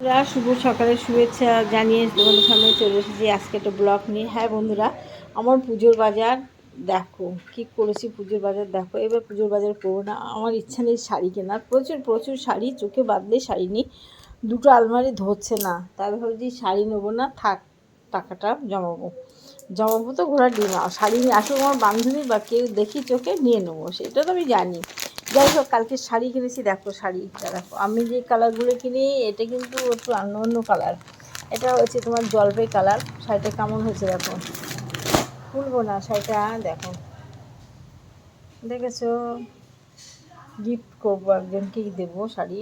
বন্ধুরা, শুভ সকালের শুভেচ্ছা জানিয়ে তোমাদের সামনে চলে এসেছি আজকে একটা ব্লগ নিয়ে। হ্যাঁ বন্ধুরা, আমার পুজোর বাজার দেখো কি করেছি। পুজোর বাজার দেখো, এবার পুজোর বাজার করবো না, আমার ইচ্ছা নেই শাড়ি কেনার। প্রচুর প্রচুর শাড়ি, চোখে বাঁধলে শাড়ি নিই, দুটো আলমারি ধরছে না। তাই ভাবছি শাড়ি নেবো না, থাক, টাকাটা জমাবো তো ঘোড়ার ডিম। শাড়ি নিয়ে আসলে আমার বান্ধবী বা কেউ দেখি চোখে নিয়ে নেবো, সেটা তো আমি জানি। যাই হোক, কালকে শাড়ি কিনেছি, দেখো শাড়িটা দেখো। আমি যে কালারগুলো কিনি এটা কিন্তু একটু অন্য অন্য কালার। এটা হচ্ছে তোমার জলপাই কালার। শাড়িটা কেমন হয়েছে দেখো, খুলবো না শাড়িটা, দেখো দেখেছো। গিফট করবো, একজনকেই দেবো শাড়ি,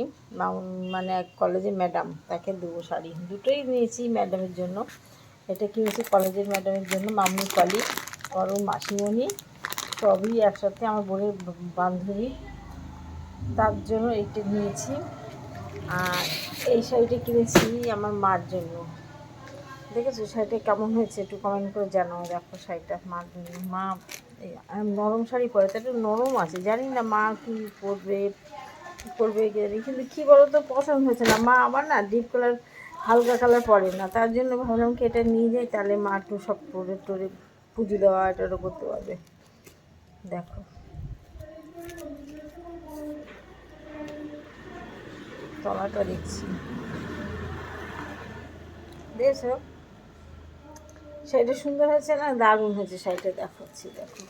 মানে এক কলেজের ম্যাডাম, তাকে দেবো শাড়ি। দুটোই নিয়েছি ম্যাডামের জন্য। এটা কিনেছি কলেজের ম্যাডামের জন্য, মামনি কলি বড় মাসিমণি সবই একসাথে, আমার বোনের বান্ধবী, তার জন্য এইটা নিয়েছি। আর এই শাড়িটা কিনেছি আমার মার জন্য। দেখেছো শাড়িটা কেমন হয়েছে, একটু কমেন্ট করে জানাও। দেখো শাড়িটা মার জন্য, মা নরম শাড়ি পরে, তো একটু নরম আছে, জানি না মা কী পরবে কী করবে জানি, কিন্তু কী বলো তো পছন্দ হয়েছে না। মা আবার না ডিপ কালার হালকা কালার পরে না, তার জন্য ভাবলাম কি এটা নিয়ে যাই, তাহলে মা একটু সব পরে টরে পুজো দেওয়া এটা করতে পারবে। দেখো তলাটা দেখছি, দেখছো শাড়িটা সুন্দর হয়েছে না, দারুণ হয়েছে শাড়িটা। দেখাচ্ছি দেখো,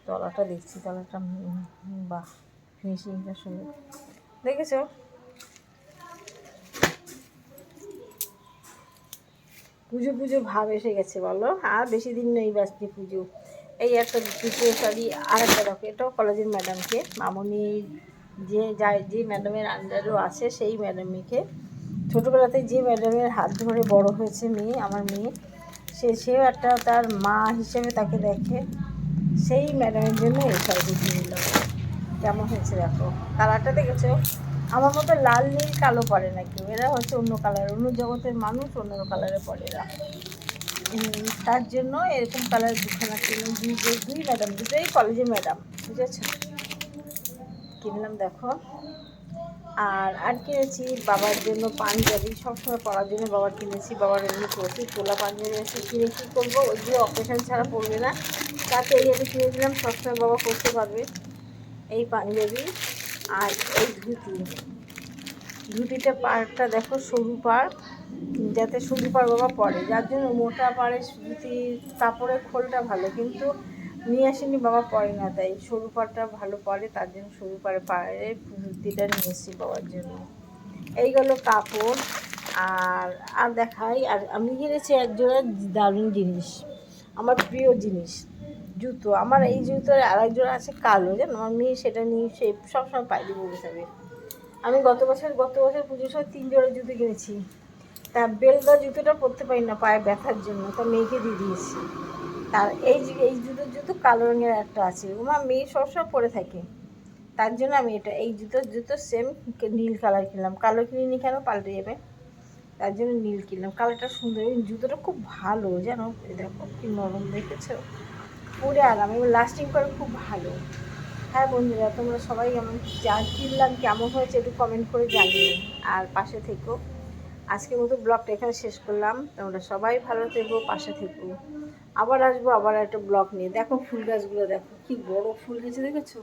তলাটা দেখছি, তলাটা বাহ, ফিনিশিংটা সুন্দর, দেখেছো। পুজো পুজো ভাব এসে গেছে বলো, আর বেশি দিন নেই বাসটি পুজো। এই একটা দুটো শাড়ি, আর একটা দেখো, এটাও কলেজের ম্যাডামকে, মামনি যে ম্যাডামের আন্ডারও আছে সেই ম্যাডামকে, ছোটোবেলাতে যে ম্যাডামের হাত ধরে বড় হয়েছে মেয়ে, আমার মেয়ে, সেও একটা তার মা হিসেবে তাকে দেখে, সেই ম্যাডামের জন্য এই শাড়িটি কিনলাম। কেমন হয়েছে দেখো, কালারটা দেখেছো। আমার মতো লাল নীল কালো পরে না কেউ, এরা হচ্ছে অন্য কালার, অন্য জগতের মানুষ, অন্য কালারে পরে এরা। তার জন্য এরকম কালার দুখানা কিনে, দুই ম্যাডাম, দুটোই কলেজের ম্যাডাম, বুঝেছ, কিনলাম দেখো। আর কিনেছি বাবার জন্য পাঞ্জাবি, সবসময় পরার জন্য বাবার কিনেছি। বাবার এমনি প্রচুর তোলা পাঞ্জাবি আছে, কিনে কী করবো, ওইগুলো অকেশন ছাড়া পরবে না, তাতে এই এটা কিনে দিলাম, সবসময় বাবা পরতে পারবে এই পাঞ্জাবি। আর এই ধুতিটা পাড়টা দেখো সরু পাড়, যাতে সরু পাড় বাবা পরে, যার জন্য মোটা পাড়ে ধুতির কাপড়ের খোলটা ভালো, কিন্তু নিয়ে আসেনি বাবা পরে না, তাই সরু পাড়টা ভালো পরে, তার জন্য সরু পাড়ে ধুতিটা নিয়ে এসেছি বাবার জন্য। এইগুলো কাপড়। আর দেখাই, আর আমি কিনেছি একজোড়া দারুণ জিনিস, আমার প্রিয় জিনিস, জুতো। আমার এই জুতোর আর এক জোড়া আছে কালো, জানো, আমার মেয়ে সেটা নিয়ে সে সবসময় পায়ে দিয়ে বসে থাকে। আমি গত বছর পুজোর সময় 3 জোড়া জুতো কিনেছি, তা বেলদা জুতোটা পরতে পারি না পায়ে ব্যথার জন্য, তা মেয়েকে দিয়ে দিয়েছি। আর এই জুতো কালো রঙের একটা আছে, আমার মেয়ে সবসময় পরে থাকে, তার জন্য আমি এই জুতো সেম নীল কালার কিনলাম, কালো কিনিনি কেন, পাল্টে যাবে, তার জন্য নীল কিনলাম। কালারটা সুন্দর, এবং জুতোটা খুব ভালো, জানো, দেখো কি নরম, দেখেছো, পরে আরাম এবং লাস্টিং করে, খুব ভালো। হ্যাঁ বন্ধুরা, তোমরা সবাই আমার যা কিনলাম কেমন হয়েছে একটু কমেন্ট করে জানিও, আর পাশে থেকো। আজকের মতো ব্লগটা এখানে শেষ করলাম, তোমরা সবাই ভালো থেকো, পাশে থেকো। আবার আসবো আবার একটা ব্লগ নিয়ে। দেখো ফুল গাছগুলো দেখো, কি বড় ফুল গেছে, দেখেছো,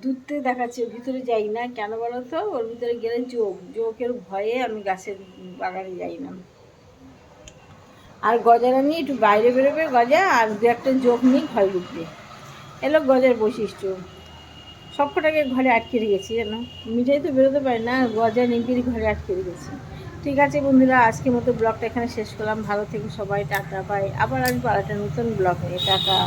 দূর থেকে দেখাচ্ছে, ওর ভিতরে যাই না কেন বলো তো, ওর ভিতরে গেলে জোকের ভয়ে আমি গাছের বাগানে যাই না। আর গজারা নিয়ে একটু বাইরে বেরোবে, গজা আর দু একটা জোক নিয়ে ঘরে ঢুকবে, এলো গজার বৈশিষ্ট্য। সব কটাকে ঘরে আটকে রেখেছি, জানো, মিঠাই তো বেরোতে পারে না, গজা নিমকিরি ঘরে আটকে রেখেছি। ঠিক আছে বন্ধুরা, আজকের মতো ব্লগটা এখানে শেষ করলাম, ভালো থেকে সবাই, টাটা, বাই, আবার আসবো আর একটা নতুন ব্লগ নিয়ে, টাটা।